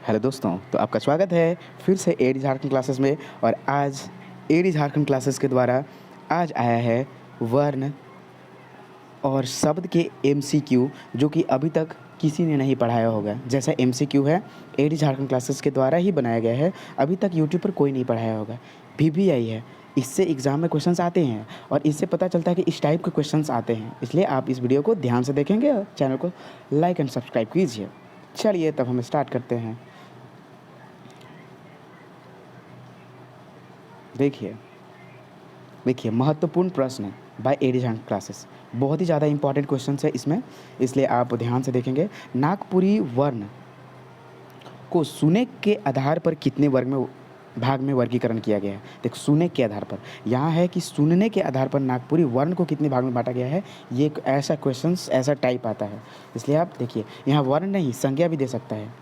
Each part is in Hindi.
हेलो दोस्तों, तो आपका स्वागत है फिर से एडी झारखंड क्लासेस में। और आज एडी झारखंड क्लासेस के द्वारा आज आया है वर्ण और शब्द के एमसीक्यू, जो कि अभी तक किसी ने नहीं पढ़ाया होगा। जैसा एमसीक्यू है, एडी झारखंड क्लासेस के द्वारा ही बनाया गया है, अभी तक यूट्यूब पर कोई नहीं पढ़ाया होगा। वीवीआई है, इससे एग्ज़ाम में क्वेश्चंस आते हैं और इससे पता चलता है कि इस टाइप के क्वेश्चंस आते हैं। इसलिए आप इस वीडियो को ध्यान से देखेंगे और चैनल को लाइक एंड सब्सक्राइब कीजिए। चलिए तब हम स्टार्ट करते हैं। देखिए देखिए महत्वपूर्ण प्रश्न बाय एडी झारखंड क्लासेस, बहुत ही ज़्यादा इंपॉर्टेंट क्वेश्चन है इसमें, इसलिए आप ध्यान से देखेंगे। नागपुरी वर्ण को सुने के आधार पर कितने भाग में वर्गीकरण किया गया है। देखो, सुने के आधार पर यहाँ है कि सुनने के आधार पर नागपुरी वर्ण को कितने भाग में बांटा गया है। ये एक ऐसा क्वेश्चन, ऐसा टाइप आता है, इसलिए आप देखिए यहाँ वर्ण नहीं संज्ञा भी दे सकता है।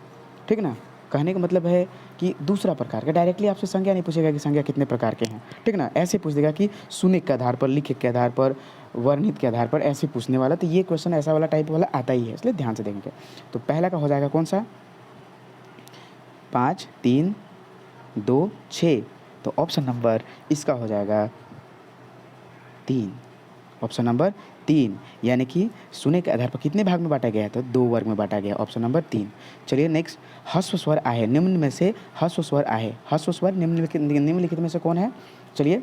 ठीक ना, कहने का मतलब है कि दूसरा प्रकार का, डायरेक्टली आपसे संज्ञा नहीं पूछेगा कि संज्ञा कितने प्रकार के हैं। ठीक ना, ऐसे पूछ देगा कि सुने के आधार पर, लिखे के आधार पर, वर्णित के आधार पर, ऐसे पूछने वाला। तो ये क्वेश्चन ऐसा वाला टाइप वाला आता ही है, इसलिए ध्यान से देखेंगे। तो पहला का हो जाएगा कौन सा, 5, 3, 2, 6। तो ऑप्शन नंबर इसका हो जाएगा 3। ऑप्शन नंबर 3, यानी कि सुने के आधार पर कितने भाग में बांटा गया है, तो 2 वर्ग में बांटा गया। Option number 3। चलिए नेक्स्ट, ह्रस्व स्वर आहे, निम्न में से ह्रस्व स्वर आहे। ह्रस्व स्वर निम्नलिखित में से कौन है। चलिए,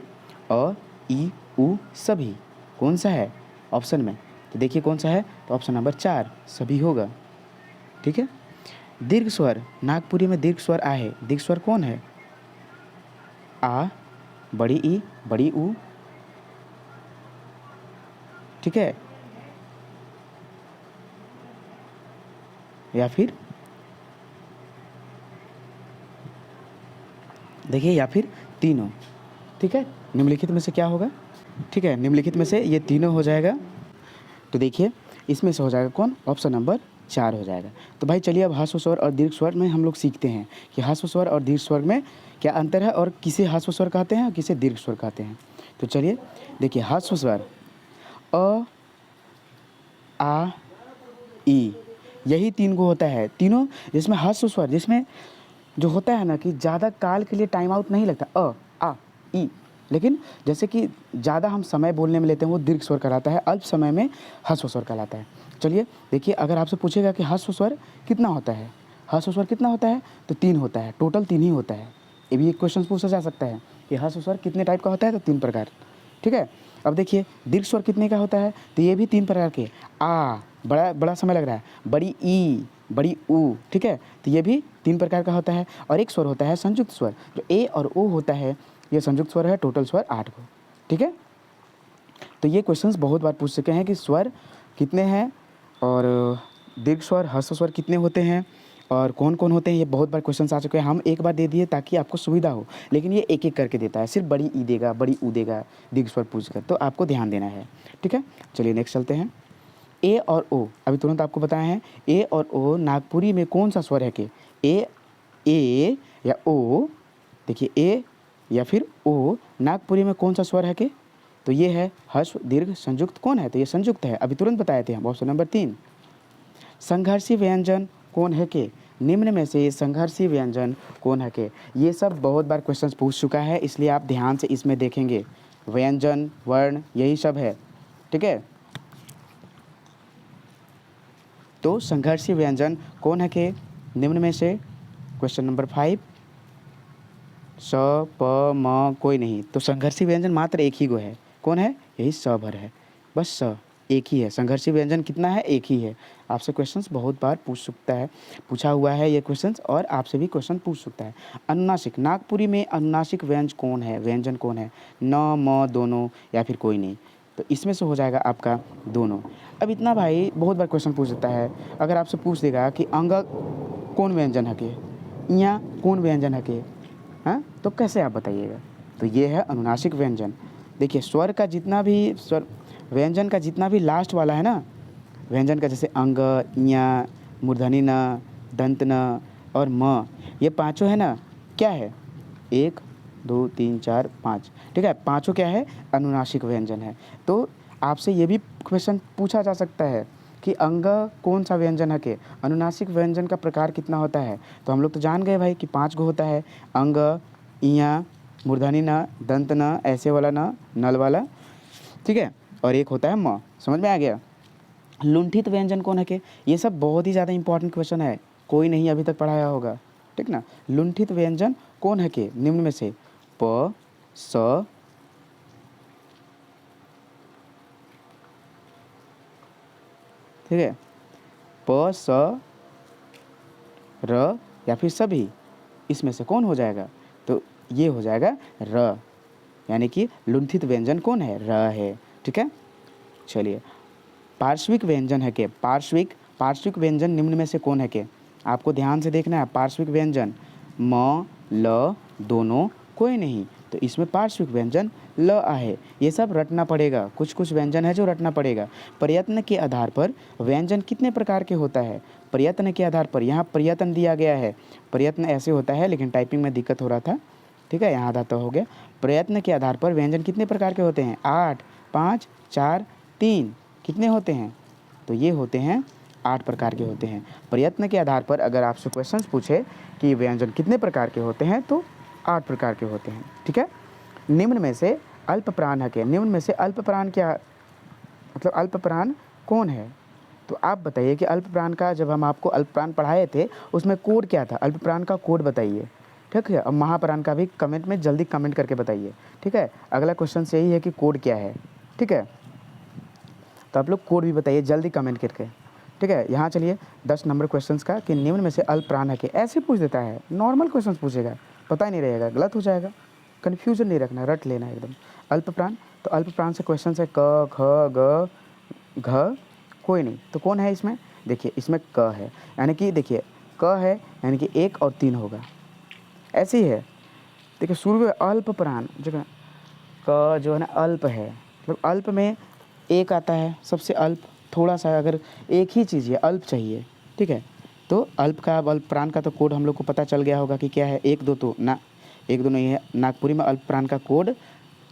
अ, ई, उ, सभी कौन सा है ऑप्शन में, तो देखिए कौन सा है, तो ऑप्शन नंबर 4 सभी होगा। ठीक है। दीर्घ स्वर, नागपुरी में दीर्घ स्वर आहे, दीर्घ स्वर कौन है, आ, बड़ी ई, बड़ी ऊ। ठीक है, या फिर देखिए, या फिर तीनों। ठीक है, निम्नलिखित में से क्या होगा। ठीक है, निम्नलिखित में से ये तीनों हो जाएगा। तो देखिए इसमें से हो जाएगा कौन, ऑप्शन नंबर 4 हो जाएगा। तो भाई चलिए अब ह्रस्व स्वर और दीर्घ स्वर में हम लोग सीखते हैं कि ह्रस्व स्वर और दीर्घ स्वर में क्या अंतर है और किसे ह्रस्व स्वर कहते हैं और किसे दीर्घ स्वर कहते हैं। तो चलिए देखिए, ह्रस्व स्वर अ, आ, ई, यही 3 को होता है। तीनों जिसमें ह्रस्व स्वर, जिसमें जो होता है ना कि ज़्यादा काल के लिए टाइम आउट नहीं लगता, अ, आ, ई। लेकिन जैसे कि ज़्यादा हम समय बोलने में लेते हैं, वो दीर्घ स्वर कहलाता है, अल्प समय में ह्रस्व स्वर कहलाता है। चलिए देखिए, अगर आपसे पूछेगा कि ह्रस्व स्वर कितना होता है, ह्रस्व स्वर कितना होता है, तो 3 होता है, टोटल 3 ही होता है। ये भी एक क्वेश्चन पूछा जा सकता है कि ह्रस्व स्वर कितने टाइप का होता है, तो 3 प्रकार। ठीक है। अब देखिए दीर्घ स्वर कितने का होता है, तो ये भी 3 प्रकार के। आ, बड़ा बड़ा समय लग रहा है, बड़ी ई, बड़ी ऊ। ठीक है, तो ये भी 3 प्रकार का होता है। और एक स्वर होता है संयुक्त स्वर, जो ए और ओ होता है, ये संयुक्त स्वर है, टोटल स्वर 8 को। ठीक है, तो ये क्वेश्चंस बहुत बार पूछ चुके हैं कि स्वर कितने हैं और दीर्घ स्वर, ह्रस्व स्वर कितने होते हैं और कौन कौन होते हैं। ये बहुत बार क्वेश्चंस आ चुके हैं, हम एक बार दे दिए ताकि आपको सुविधा हो, लेकिन ये एक एक करके देता है, सिर्फ बड़ी ई देगा, बड़ी ऊ देगा दीर्घ स्वर पूछ कर, तो आपको ध्यान देना है। ठीक है, चलिए नेक्स्ट चलते हैं। ए और ओ, अभी तुरंत आपको बताए हैं, ए और ओ नागपुरी में कौन सा स्वर है कि ए या ओ। देखिए ए या फिर ओ नागपुरी में कौन सा स्वर है कि, तो ये है ह्रस्व दीर्घ संयुक्त, कौन है, तो ये संयुक्त है, अभी तुरंत बताए थे हम, ऑप्शन नंबर 3। संघर्षी व्यंजन कौन है के, निम्न में से संघर्षी व्यंजन कौन है के। ये सब बहुत बार क्वेश्चन पूछ चुका है, इसलिए आप ध्यान से इसमें देखेंगे। व्यंजन, वर्ण, यही सब है। ठीक है, तो संघर्षी व्यंजन कौन है के, निम्न में से, क्वेश्चन नंबर 5, स, प, म, कोई नहीं। तो संघर्षी व्यंजन मात्र एक ही गो है, कौन है, यही स भर है, बस स एक ही है। संघर्षी व्यंजन कितना है, एक ही है। आपसे क्वेश्चंस बहुत बार पूछा हुआ है ये क्वेश्चंस, और आपसे भी क्वेश्चन पूछ सकता है। अनुनासिक, नागपुरी में अनुनासिक व्यंजन कौन है, न, म, दोनों, या फिर कोई नहीं। तो इसमें से हो जाएगा आपका दोनों। अब इतना भाई बहुत बार क्वेश्चन पूछ सकता है, अगर आपसे पूछ देगा कि अंग कौन व्यंजन है के, या कौन व्यंजन है के, हाँ, तो कैसे आप बताइएगा। तो ये है अनुनासिक व्यंजन। देखिए स्वर का जितना भी स्वर, व्यंजन का जितना भी लास्ट वाला है ना, व्यंजन का जैसे अंग, या, मूर्धनी न, दंत न और म, ये पांचों है ना, क्या है, 1, 2, 3, 4, 5। ठीक है, पांचों क्या है, अनुनासिक व्यंजन है। तो आपसे ये भी क्वेश्चन पूछा जा सकता है कि अंग कौन सा व्यंजन है के, अनुनासिक व्यंजन का प्रकार कितना होता है। तो हम लोग तो जान गए भाई कि 5 गो होता है, अंग, इया, मूर्धनी न, दंत न, ऐसे वाला न, नल वाला, ठीक है, और एक होता है म। समझ में आ गया। लुंठित व्यंजन कौन है के, ये सब बहुत ही ज़्यादा इंपॉर्टेंट क्वेश्चन है, कोई नहीं अभी तक पढ़ाया होगा, ठीक ना। लुंठित व्यंजन कौन है के, निम्न में से प, स, ठीक है, प, स, र या फिर सभी, इसमें से कौन हो जाएगा। तो ये हो जाएगा र, यानी कि लुंठित व्यंजन कौन है, र है, ठीक है। चलिए, पार्श्विक व्यंजन है के, पार्श्विक व्यंजन निम्न में से कौन है के, आपको ध्यान से देखना है। पार्श्विक व्यंजन म, ल दोनों, कोई नहीं, तो इसमें पार्श्विक व्यंजन ल आहे। ये सब रटना पड़ेगा, कुछ कुछ व्यंजन है जो रटना पड़ेगा। प्रयत्न के आधार पर व्यंजन कितने प्रकार के होता है, प्रयत्न के आधार पर, यहाँ प्रयत्न दिया गया है, प्रयत्न ऐसे होता है लेकिन टाइपिंग में दिक्कत हो रहा था, ठीक है, यहाँ आधा तो हो गया। प्रयत्न के आधार पर व्यंजन कितने प्रकार के होते हैं, 8, 5, 4, 3, कितने होते हैं, तो ये होते हैं 8 प्रकार के होते हैं। प्रयत्न के आधार पर अगर आपसे क्वेश्चंस पूछे कि व्यंजन कितने प्रकार के होते हैं, तो 8 प्रकार के होते हैं, ठीक है। निम्न में से अल्प प्राण है के, निम्न में से अल्प प्राण क्या, मतलब अल्प प्राण कौन है। तो आप बताइए कि अल्प प्राण का, जब हम आपको अल्प प्राण पढ़ाए थे उसमें कोड क्या था, अल्प प्राण का कोड बताइए, ठीक है। और महाप्राण का भी कमेंट में जल्दी कमेंट करके बताइए, ठीक है। अगला क्वेश्चन यही है कि कोड क्या है, ठीक है, तो आप लोग कोड भी बताइए जल्दी कमेंट करके, ठीक है। यहाँ चलिए 10 नंबर क्वेश्चंस का कि निम्न में से अल्प प्राण है के, ऐसे पूछ देता है, नॉर्मल क्वेश्चन पूछेगा, पता ही नहीं रहेगा, गलत हो जाएगा, कन्फ्यूजन नहीं रखना, रट लेना एकदम। अल्प प्राण, तो अल्प प्राण से क्वेश्चन है क, ख, ग, घ, कोई नहीं, तो कौन है इसमें, देखिए इसमें क है, यानी कि देखिए क है यानी कि 1 और 3 होगा, ऐसे ही है। देखिए शुरू में अल्प प्राण जो क जो है ना अल्प है, मतलब अल्प में एक आता है सबसे अल्प, थोड़ा सा अगर एक ही चीज़ है अल्प चाहिए, ठीक है। तो अल्प का, अल्प प्राण का तो कोड हम लोग को पता चल गया होगा कि क्या है, 1 2 तो ना, 1 2 नहीं है, नागपुरी में अल्प प्राण का कोड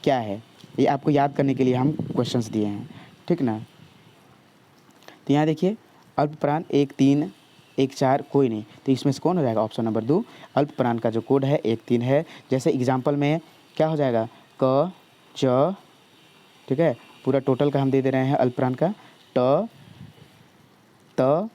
क्या है, ये आपको याद करने के लिए हम क्वेश्चंस दिए हैं, ठीक ना। तो यहाँ देखिए अल्प प्राण 1 3 1 4 कोई नहीं, तो इसमें से कौन हो जाएगा, ऑप्शन नंबर 2 अल्प प्राण का जो कोड है 1 3 है। जैसे एग्जाम्पल में क्या हो जाएगा, क, च, ठीक है, पूरा टोटल का हम दे रहे हैं अल्प प्राण का, ट, त,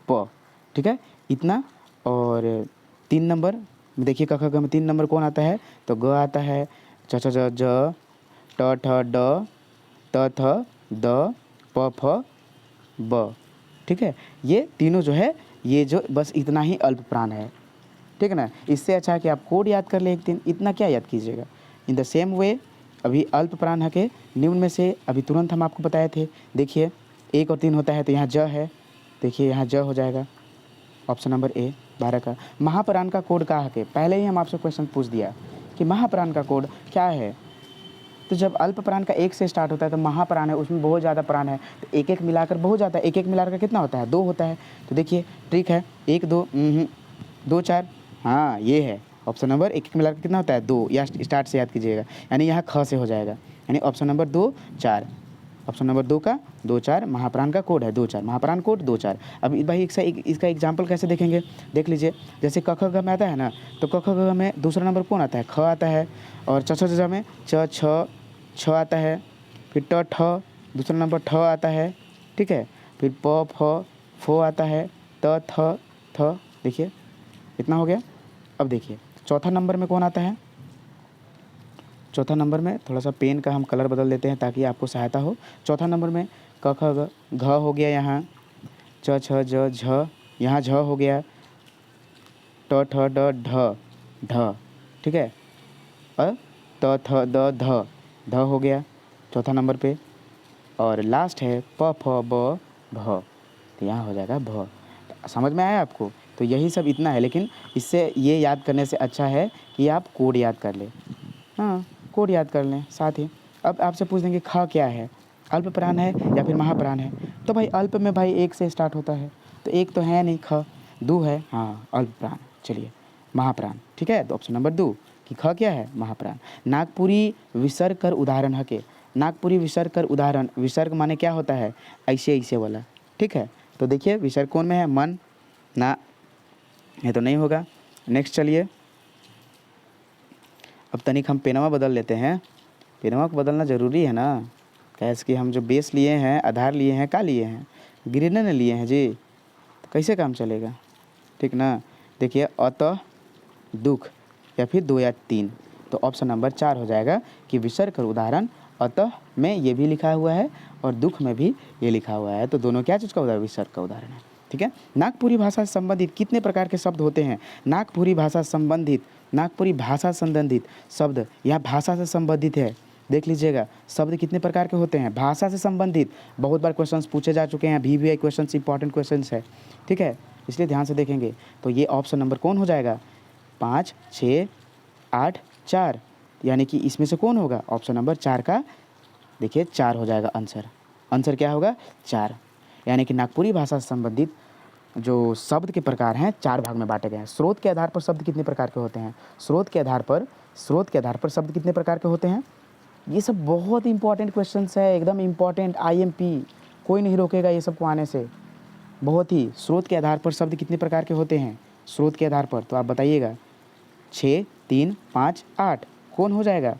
प, ठीक है, इतना। और 3 नंबर देखिए क ख ग में 3 नंबर कौन आता है, तो ग आता है, च छ ज ज, ट ठ ड, त थ द, प फ ब, ठीक है। ये तीनों जो है, ये जो बस इतना ही अल्प प्राण है, ठीक है ना। इससे अच्छा है कि आप कोड याद कर ले एक दिन, इतना क्या याद कीजिएगा। इन द सेम वे अभी अल्प प्राण है के निम्न में से अभी तुरंत हम आपको बताए थे, देखिए 1 और 3 होता है, तो यहाँ ज है, देखिए यहाँ ज हो जाएगा, ऑप्शन नंबर ए 12 का। महाप्राण का कोड क्या है के, पहले ही हम आपसे क्वेश्चन पूछ दिया कि महाप्राण का कोड क्या है। तो जब अल्प प्राण का 1 से स्टार्ट होता है तो महाप्राण है, उसमें बहुत ज़्यादा प्राण है, तो एक एक मिलाकर बहुत ज़्यादा, एक एक मिलाकर कितना होता है, 2 होता है। तो देखिए ट्रिक है, 1 2 2 4, हाँ ये है ऑप्शन नंबर, एक एक मिलाकर कितना होता है 2, या स्टार्ट से याद कीजिएगा, यानी यहाँ ख से हो जाएगा, यानी ऑप्शन नंबर 2 4, ऑप्शन नंबर 2 का 2 4 महाप्राण का कोड है 2 4, महाप्राण कोड 2 4। अब भाई इसका एग्जाम्पल कैसे देखेंगे, देख लीजिए, जैसे क ख ग में आता है ना, तो क ख ग में दूसरा नंबर कौन आता है, ख आता है, और च छ ज में च छ छ आता है, फिर ट ठ दूसरा नंबर ठ आता है, ठीक है, फिर प फ फो आता है, त थ थ, देखिए इतना हो गया। अब देखिए चौथा नंबर में कौन आता है, चौथा नंबर में थोड़ा सा पेन का हम कलर बदल देते हैं ताकि आपको सहायता हो। चौथा नंबर में क ख ग घ हो गया, यहाँ च छ ज झ, यहाँ झ हो गया, ट ठ ड ढ ढ, ठीक है, त थ द ध ध हो गया चौथा नंबर पे, और लास्ट है प फ ब भ, तो यहाँ हो जाएगा भ। समझ में आया आपको, तो यही सब इतना है, लेकिन इससे ये याद करने से अच्छा है कि आप कोड याद कर लें, हाँ कोड याद कर लें साथ ही। अब आपसे पूछ देंगे ख क्या है, अल्प प्राण है या फिर महाप्राण है, तो भाई अल्प में भाई 1 से स्टार्ट होता है, तो 1 तो है नहीं, ख 2 है, हाँ अल्प प्राण, चलिए महाप्राण, ठीक है, तो ऑप्शन नंबर 2 कि ख क्या है, महाप्राण। नागपुरी विसर्ग कर उदाहरण है के, नागपुरी विसर्ग कर उदाहरण, विसर्ग माने क्या होता है, ऐसे ऐसे वाला, ठीक है। तो देखिए विसर्ग कौन में है, मन ना, ये तो नहीं होगा। नेक्स्ट चलिए, अब तनिक हम पेनवा बदल लेते हैं, पेनवा को बदलना ज़रूरी है ना, कैसे कि हम जो बेस लिए हैं, आधार लिए हैं, का लिए हैं, गिरने ने लिए हैं जी, तो कैसे काम चलेगा, ठीक ना। देखिए अतः दुख या फिर 2 या 3, तो ऑप्शन नंबर 4 हो जाएगा कि विसर्ग कर उदाहरण अतः में ये भी लिखा हुआ है और दुख में भी ये लिखा हुआ है, तो दोनों क्या चीज़ का उदाहरण, विसर्ग का उदाहरण है, ठीक है। नागपुरी भाषा से संबंधित कितने प्रकार के शब्द होते हैं, नागपुरी भाषा संबंधित, नागपुरी भाषा संबंधित शब्द, यह भाषा से संबंधित है, देख लीजिएगा शब्द कितने प्रकार के होते हैं, भाषा से संबंधित, बहुत बार क्वेश्चंस पूछे जा चुके हैं, VVI क्वेश्चंस इंपॉर्टेंट क्वेश्चंस है, ठीक है, इसलिए ध्यान से देखेंगे। तो ये ऑप्शन नंबर कौन हो जाएगा, 5, 6, 8, 4, यानी कि इसमें से कौन होगा, ऑप्शन नंबर 4 का, देखिए 4 हो जाएगा आंसर, आंसर क्या होगा 4, यानी कि नागपुरी भाषा से संबंधित जो शब्द के प्रकार हैं 4 भाग में बांटे गए हैं। स्रोत के आधार पर शब्द कितने प्रकार के होते हैं, स्रोत के आधार पर शब्द कितने प्रकार के होते हैं, ये सब बहुत इंपॉर्टेंट क्वेश्चंस है, एकदम इम्पॉर्टेंट, IMP, कोई नहीं रोकेगा ये सब को आने से, बहुत ही। स्रोत के आधार पर शब्द कितने प्रकार के होते हैं, स्रोत के आधार पर, तो आप बताइएगा, 6, 3, 5, 8, कौन हो जाएगा,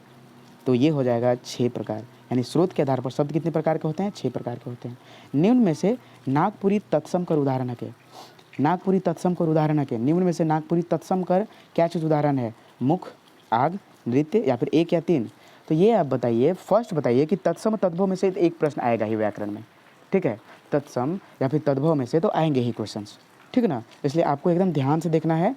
तो ये हो जाएगा 6 प्रकार, यानी स्रोत के आधार पर शब्द कितने प्रकार के होते हैं, 6 प्रकार के होते हैं। निम्न में से नागपुरी तत्सम कर उदाहरण है, नागपुरी तत्सम कर उदाहरण है, निम्न में से नागपुरी तत्सम कर क्या चीज़ उदाहरण है, मुख, आग, नृत्य या फिर 1 या 3, तो ये आप बताइए, फर्स्ट बताइए कि तत्सम तद्भव में से एक प्रश्न आएगा ही व्याकरण में, ठीक है, तत्सम या फिर तद्भव में से तो आएंगे ही क्वेश्चंस, ठीक ना। इसलिए आपको एकदम ध्यान से देखना है,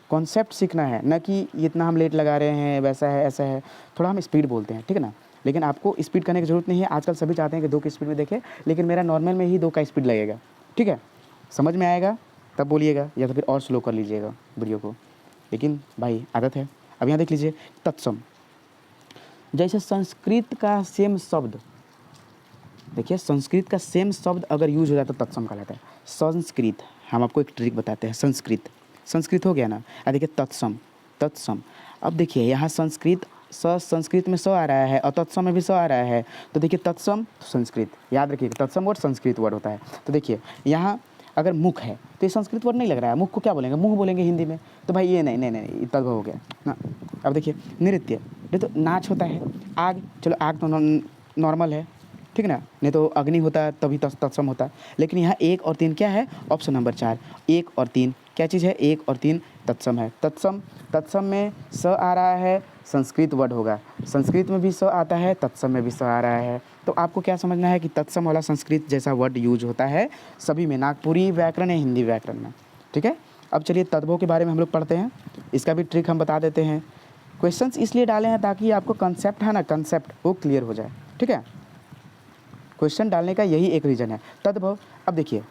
कॉन्सेप्ट सीखना है, न कि इतना हम लेट लगा रहे हैं, वैसा है ऐसा है, थोड़ा हम स्पीड बोलते हैं, ठीक है ना। लेकिन आपको स्पीड करने की ज़रूरत नहीं है, आजकल सभी चाहते हैं कि 2 की स्पीड में देखें, लेकिन मेरा नॉर्मल में ही 2 का स्पीड लगेगा, ठीक है, समझ में आएगा तब बोलिएगा, या तो फिर और स्लो कर लीजिएगा वीडियो को, लेकिन भाई आदत है। अब यहाँ देख लीजिए तत्सम, जैसे संस्कृत का सेम शब्द, देखिए संस्कृत का सेम शब्द अगर यूज हो जाए तो तत्सम कहलाता है। संस्कृत, हम आपको एक ट्रिक बताते हैं, संस्कृत हो गया ना, अब देखिए तत्सम, अब देखिए यहाँ संस्कृत में स आ रहा है और तत्सम में भी स आ रहा है, तो देखिए तत्सम तो संस्कृत, याद रखिएगा तत्सम वर्ड संस्कृत वर्ड होता है। तो देखिए यहाँ अगर मुख है तो ये संस्कृत वर्ड नहीं लग रहा है, मुख को क्या बोलेंगे, मुँह बोलेंगे हिंदी में, तो भाई ये नहीं तद्भव हो गया ना। अब देखिए नृत्य, ये तो नाच होता है। आग, चलो आग तो नॉर्मल है, ठीक ना, नहीं तो अग्नि होता तभी तत्सम होता, लेकिन यहाँ 1 और 3 क्या है, ऑप्शन नंबर 4, 1 और 3 क्या चीज़ है, 1 और 3 तत्सम है। तत्सम में स आ रहा है, संस्कृत वर्ड होगा, संस्कृत में भी स आता है, तत्सम में भी स आ रहा है, तो आपको क्या समझना है कि तत्सम वाला संस्कृत जैसा वर्ड यूज होता है सभी में, नागपुरी व्याकरण या हिंदी व्याकरण में, ठीक है। अब चलिए तद्भव के बारे में हम लोग पढ़ते हैं, इसका भी ट्रिक हम बता देते हैं। क्वेश्चंस इसलिए डाले हैं ताकि आपको कंसेप्ट है ना, कंसेप्ट वो क्लियर हो जाए, ठीक है, क्वेश्चन डालने का यही एक रीज़न है। तद्भव, अब देखिए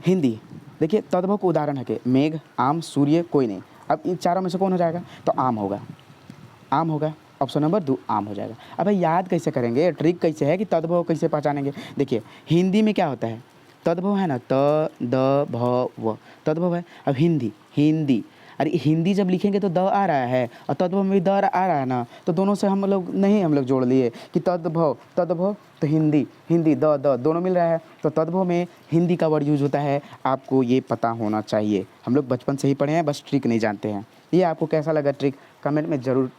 हिंदी, देखिए तद्भव को उदाहरण है कि मेघ, आम, सूर्य, कोई नहीं, अब इन चारों में से कौन हो जाएगा, तो आम होगा, ऑप्शन नंबर 2 आम हो जाएगा। अब भाई याद कैसे करेंगे, ट्रिक कैसे है कि तद्भव कैसे पहचानेंगे, देखिए हिंदी में क्या होता है, तद्भव है ना, त द भ व, तद्भव है। अब हिंदी, अरे हिंदी जब लिखेंगे तो द आ रहा है और तद्भव में भी द आ रहा है ना, तो दोनों से हम लोग जोड़ लिए कि तद्भव तो हिंदी द दोनों मिल रहा है, तो तद्भव में हिंदी का वर्ड यूज होता है, आपको ये पता होना चाहिए, हम लोग बचपन से ही पढ़े हैं, बस ट्रिक नहीं जानते हैं। ये आपको कैसा लगा ट्रिक, कमेंट में ज़रूर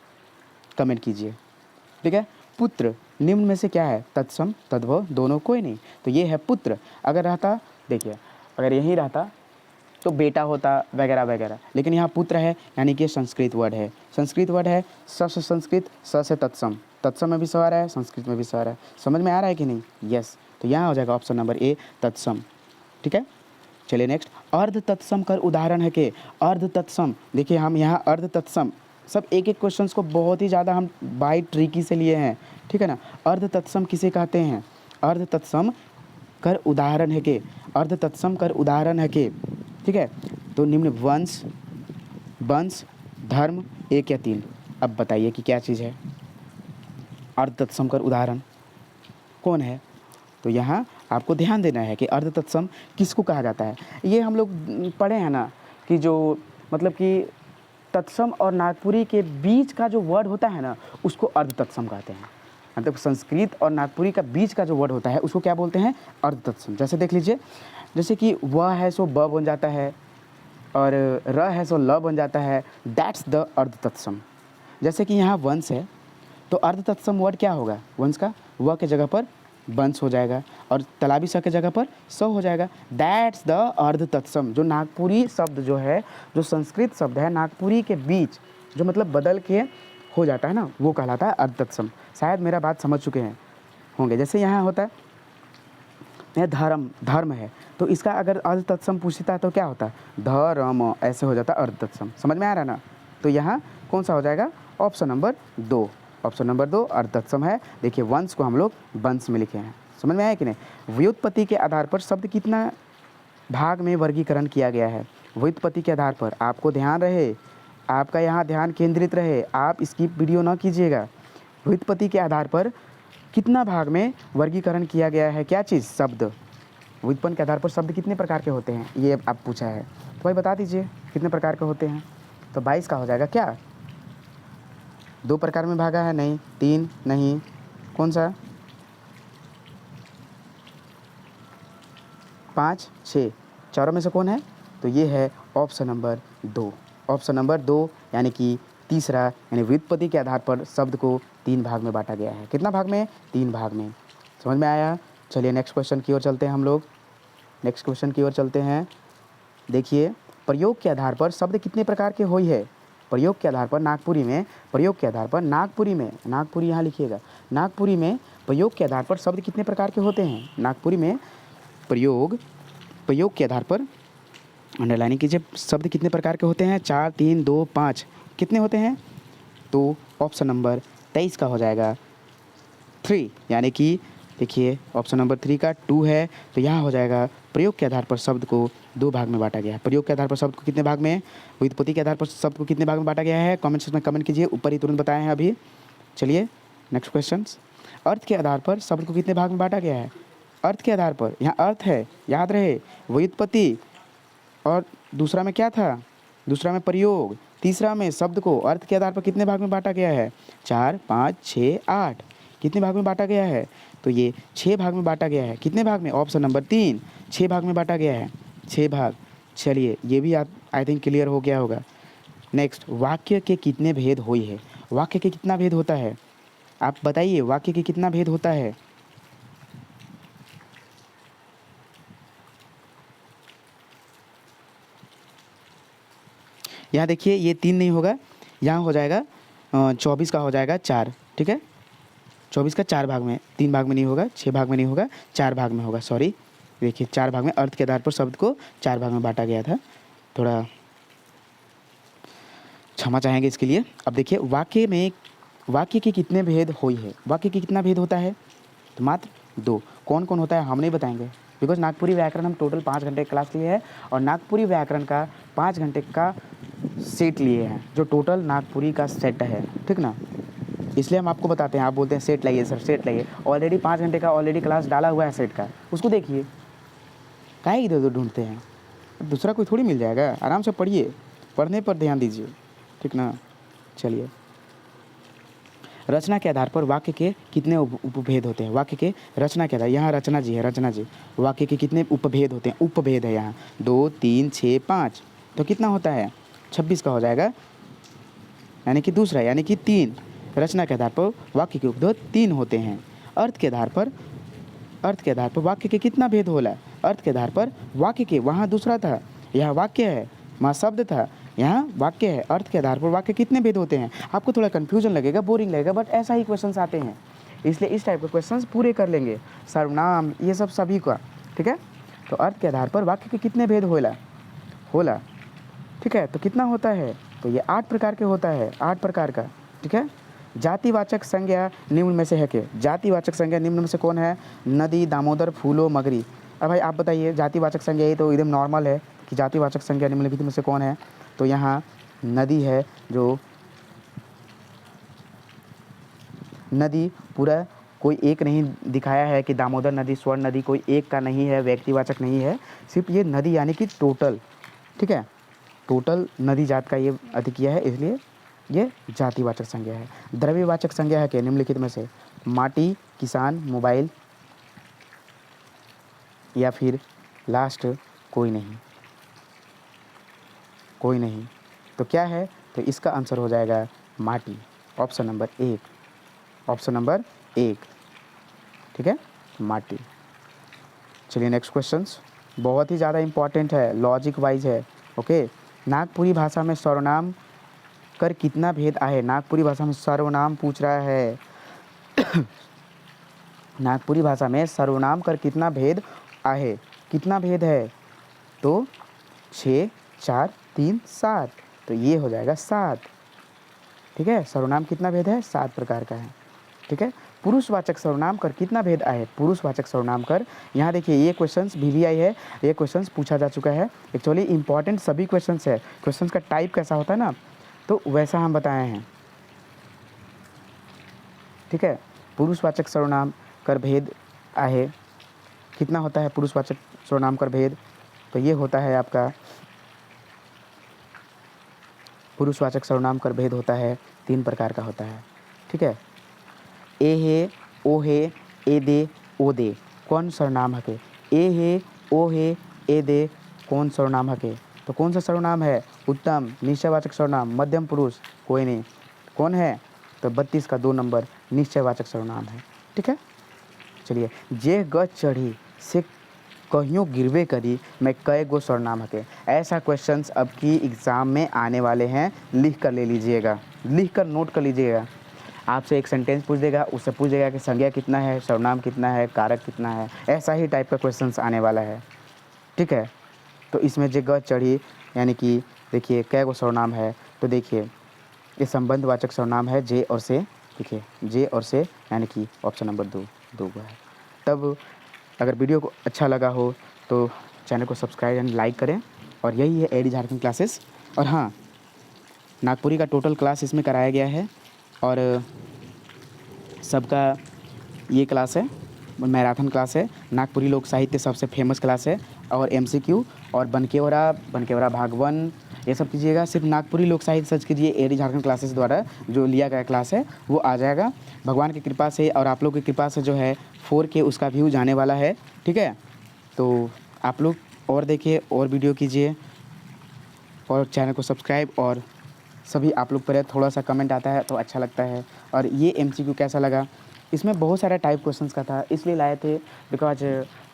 कमेंट कीजिए, ठीक है। पुत्र, निम्न में से क्या है, तत्सम तद्भव दोनों कोई नहीं, तो ये है पुत्र। अगर रहता, देखिए अगर यही रहता तो बेटा होता वगैरह वगैरह, लेकिन यहाँ पुत्र है यानी कि संस्कृत वर्ड है, स से संस्कृत, स से तत्सम में भी स आ रहा है, संस्कृत में भी स आ रहा है, समझ में आ रहा है कि नहीं, यस, तो यहाँ हो जाएगा ऑप्शन नंबर ए तत्सम, ठीक है। चलिए नेक्स्ट, अर्ध तत्सम कर उदाहरण है कि अर्ध तत्सम, देखिए हम यहाँ अर्ध तत्सम सब एक क्वेश्चंस को बहुत ही ज़्यादा हम बाई ट्रिकी से लिए हैं, ठीक है ना। अर्ध तत्सम किसे कहते हैं, अर्ध तत्सम कर उदाहरण है कि, अर्ध तत्सम कर उदाहरण है कि, ठीक है, तो निम्न वंश, धर्म, 1 या 3, अब बताइए कि क्या चीज़ है, अर्ध तत्सम कर उदाहरण कौन है, तो यहाँ आपको ध्यान देना है कि अर्ध तत्सम किसको कहा जाता है। ये हम लोग पढ़े हैं ना कि जो मतलब कि तत्सम और नागपुरी के बीच का जो वर्ड होता है ना उसको अर्ध तत्सम कहते हैं। मतलब संस्कृत और नागपुरी का बीच का जो वर्ड होता है उसको क्या बोलते हैं, अर्ध तत्सम। जैसे देख लीजिए, जैसे कि व है सो ब बन जाता है और र है सो ल बन जाता है, दैट्स द अर्ध तत्सम। जैसे कि यहाँ वंश है तो अर्ध तत्सम वर्ड क्या होगा, वंश का व के जगह पर वंश हो जाएगा और तलाबी स के जगह पर स हो जाएगा। दैट्स द अर्ध तत्सम। जो नागपुरी शब्द जो है, जो संस्कृत शब्द है नागपुरी के बीच जो मतलब बदल के हो जाता है ना, वो कहलाता है अर्ध तत्सम। शायद मेरा बात समझ चुके हैं होंगे। जैसे यहाँ होता है यह धर्म है तो इसका अगर अर्ध तत्सम पूछता है तो क्या होता है, धर्म, ऐसे हो जाता है अर्ध तत्सम। समझ में आ रहा है ना। तो यहाँ कौन सा हो जाएगा, ऑप्शन नंबर 2। ऑप्शन नंबर 2 अर्ध तत्सम है। देखिए वंश को हम लोग वंश में लिखे हैं। समझ में आया कि नहीं। व्युत्पत्ति के आधार पर शब्द कितना भाग में वर्गीकरण किया गया है। व्युत्पत्ति के आधार पर आपको ध्यान रहे, आपका यहाँ ध्यान केंद्रित रहे, आप स्किप वीडियो ना कीजिएगा। व्युत्पत्ति के आधार पर कितना भाग में वर्गीकरण किया गया है, क्या चीज़, शब्द। व्युत्पन्न के आधार पर शब्द कितने प्रकार के होते हैं ये आप पूछा है, तो भाई बता दीजिए कितने प्रकार के होते हैं। तो 22 का हो जाएगा क्या, 2 प्रकार में भागा है, नहीं 3, नहीं कौन सा, 5, 6, चारों में से कौन है, तो ये है ऑप्शन नंबर 2। ऑप्शन नंबर 2 यानी कि तीसरा, यानी व्युत्पत्ति के आधार पर शब्द को 3 भाग में बांटा गया है। कितना भाग में, 3 भाग में। समझ में आया। चलिए नेक्स्ट क्वेश्चन की ओर चलते हैं हम लोग। नेक्स्ट क्वेश्चन की ओर चलते हैं। देखिए प्रयोग के आधार पर शब्द कितने प्रकार के हुई है। प्रयोग के आधार पर नागपुरी में, प्रयोग के आधार पर नागपुरी में, नागपुरी यहाँ लिखिएगा, नागपुरी में प्रयोग के आधार पर शब्द कितने प्रकार के होते हैं। नागपुरी में प्रयोग के आधार पर अंडरलाइनिंग कीजिए, शब्द कितने प्रकार के होते हैं, 4, 3, 2, 5 कितने होते हैं। तो ऑप्शन नंबर 23 का हो जाएगा 3, यानी कि देखिए ऑप्शन नंबर 3 का 2 है तो यहाँ हो जाएगा प्रयोग के आधार पर शब्द को 2 भाग में बांटा गया है। प्रयोग के आधार पर शब्द को कितने भाग में, व्युत्पत्ति के आधार पर शब्द को कितने भाग में बांटा गया है, कमेंट सेक्शन में कमेंट कीजिए, ऊपर ही तुरंत बताए हैं अभी। चलिए नेक्स्ट क्वेश्चन। अर्थ के आधार पर शब्द को कितने भाग में बांटा गया है। अर्थ के आधार पर, यहाँ अर्थ है याद रहे, व्युत्पत्ति और दूसरा में क्या था, दूसरा में प्रयोग, तीसरा में शब्द को अर्थ के आधार पर कितने भाग में बांटा गया है, 4, 5, 6, 8 कितने भाग में बांटा गया है, तो ये 6 भाग में बांटा गया है। कितने भाग में, ऑप्शन नंबर 3 6 भाग में बांटा गया है, 6 भाग। चलिए ये भी आप आई थिंक क्लियर हो गया होगा। नेक्स्ट, वाक्य के कितने भेद हुई है। वाक्य के कितना भेद होता है, आप बताइए, वाक्य के कितना भेद होता है। यहाँ देखिए ये 3 नहीं होगा, यहाँ हो जाएगा 24 का हो जाएगा 4, ठीक है। 24 का 4 भाग में, 3 भाग में नहीं होगा, 6 भाग में नहीं होगा, 4 भाग में होगा, सॉरी। देखिए 4 भाग में, अर्थ के आधार पर शब्द को 4 भाग में बांटा गया था, थोड़ा क्षमा चाहेंगे इसके लिए। अब देखिए वाक्य के कितने भेद हुई है। वाक्य के कितना भेद होता है, तो मात्र 2। कौन कौन होता है हम नहीं बताएंगे, बिकॉज नागपुरी व्याकरण हम टोटल 5 घंटे की क्लास लिए है और नागपुरी व्याकरण का 5 घंटे का सेट लिए हैं, जो टोटल नागपुरी का सेट है, ठीक ना। इसलिए हम आपको बताते हैं, आप बोलते हैं सेट लाइए सर, सेट लाइए। ऑलरेडी 5 घंटे का ऑलरेडी क्लास डाला हुआ है सेट का, उसको देखिए, काहे इधर उधर ढूंढते हैं, दूसरा कोई थोड़ी मिल जाएगा। आराम से पढ़िए, पढ़ने पर ध्यान दीजिए, ठीक ना। चलिए, रचना के आधार पर वाक्य के कितने उपभेद होते हैं। वाक्य के रचना के आधार, यहाँ रचना जी है, रचना जी, वाक्य के कितने उपभेद होते हैं, उपभेद है यहाँ 2, 3, 6, 5, तो कितना होता है, 26 का हो जाएगा, यानी कि दूसरा, यानी कि 3। रचना के आधार पर वाक्य के उपभेद 3 होते हैं। अर्थ के आधार पर वाक्य के कितना भेद होला। अर्थ के आधार पर वाक्य के, वहाँ दूसरा था, यहाँ वाक्य है, वहाँ शब्द था, यहाँ वाक्य है। अर्थ के आधार पर वाक्य कितने भेद होते हैं। आपको थोड़ा कन्फ्यूजन लगेगा, बोरिंग लगेगा, बट ऐसा ही क्वेश्चंस आते हैं, इसलिए इस टाइप के क्वेश्चंस पूरे कर लेंगे, सर्वनाम ये सब सभी का, ठीक है। तो अर्थ के आधार पर वाक्य के कितने भेद होला, ठीक है। तो कितना होता है, तो ये 8 प्रकार के होता है, 8 प्रकार का, ठीक है। जातिवाचक संज्ञा निम्न में से है के, जातिवाचक संज्ञा निम्न में से कौन है, नदी, दामोदर, फूलो, मगरी। अब भाई आप बताइए, जातिवाचक संज्ञा ये तो एकदम नॉर्मल है कि जातिवाचक संज्ञा निम्नलिखित में से कौन है, तो यहाँ नदी है, जो नदी पूरा कोई एक नहीं दिखाया है कि दामोदर नदी, स्वर्ण नदी कोई एक का नहीं है, व्यक्तिवाचक नहीं है, सिर्फ ये नदी यानी कि टोटल, ठीक है। टोटल नदी जात का ये अधिक किया है, इसलिए ये जातिवाचक संज्ञा है। द्रव्यवाचक संज्ञा है कि निम्नलिखित में से माटी, किसान, मोबाइल या फिर लास्ट कोई नहीं। कोई नहीं तो क्या है, तो इसका आंसर हो जाएगा माटी, ऑप्शन नंबर 1, ऑप्शन नंबर 1, ठीक है, माटी। चलिए नेक्स्ट क्वेश्चंस, बहुत ही ज़्यादा इम्पॉर्टेंट है, लॉजिक वाइज है। ओके, नागपुरी भाषा में सर्वनाम कर कितना भेद आहे? नागपुरी भाषा में सर्वनाम पूछ रहा है नागपुरी भाषा में सर्वनाम कर कितना भेद आहे? कितना भेद है? तो 6, 4, 3, 7, तो ये हो जाएगा 7, ठीक है। सर्वनाम कितना भेद है? 7 प्रकार का है, ठीक है। पुरुषवाचक सर्वनाम कर कितना भेद आहे? पुरुषवाचक सर्वनाम कर, यहाँ देखिए ये क्वेश्चंस VVI है, ये क्वेश्चंस पूछा जा चुका है। एक्चुअली इंपॉर्टेंट सभी क्वेश्चंस है, क्वेश्चंस का टाइप कैसा होता है ना, तो वैसा हम बताए हैं, ठीक है। पुरुषवाचक सर्वनाम कर भेद आहे, कितना होता है पुरुषवाचक सर्वनाम कर भेद? तो ये होता है आपका, पुरुषवाचक सर्वनाम कर भेद होता है 3 प्रकार का होता है, ठीक है। ए हे, ओ हे, ए दे, ओ दे, कौन सर्वनाम हके? ए हे, ओ हे, ए दे, कौन सर्वनाम हके? तो कौन सा सर्वनाम है? उत्तम, निश्चयवाचक सर्वनाम, मध्यम पुरुष, कोई नहीं, कौन है? तो 32 का 2 नंबर निश्चयवाचक सर्वनाम है, ठीक है। चलिए, जे गज चढ़ी से कहियों गिरवे करी मैं कई गो सर्वनाम हके? ऐसा क्वेश्चंस अब की एग्ज़ाम में आने वाले हैं, लिख कर ले लीजिएगा, लिख कर नोट कर लीजिएगा। आपसे एक सेंटेंस पूछ देगा, उससे पूछ देगा कि संज्ञा कितना है, सर्वनाम कितना है, कारक कितना है, ऐसा ही टाइप का क्वेश्चंस आने वाला है, ठीक है। तो इसमें जे गज चढ़ी यानी कि देखिए कै गो सर्वनाम है, तो देखिए ये संबंधवाचक सर्वनाम है जे और से, देखिए जे और से यानी कि ऑप्शन नंबर 2 गो है। तब अगर वीडियो को अच्छा लगा हो तो चैनल को सब्सक्राइब एंड लाइक करें, और यही है एडी झारखंड क्लासेस। और हाँ, नागपुरी का टोटल क्लास इसमें कराया गया है, और सबका ये क्लास है, मैराथन क्लास है, नागपुरी लोक साहित्य सबसे फेमस क्लास है, और MCQ और बनकेवरा भाग 1 ये सब कीजिएगा। सिर्फ नागपुरी लोक साहित्य सर्च कीजिए, एडी झारखंड क्लासेस द्वारा जो लिया गया क्लास है वो आ जाएगा भगवान की कृपा से, और आप लोग की कृपा से जो है 4K उसका व्यू जाने वाला है, ठीक है। तो आप लोग और देखिए और वीडियो कीजिए, और चैनल को सब्सक्राइब, और सभी आप लोग पर थोड़ा सा कमेंट आता है तो अच्छा लगता है। और ये MCQ कैसा लगा, इसमें बहुत सारा टाइप क्वेश्चंस का था, इसलिए लाए थे, बिकॉज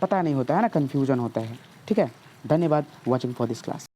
पता नहीं होता है ना, कन्फ्यूजन होता है, ठीक है। धन्यवाद वॉचिंग फॉर दिस क्लास।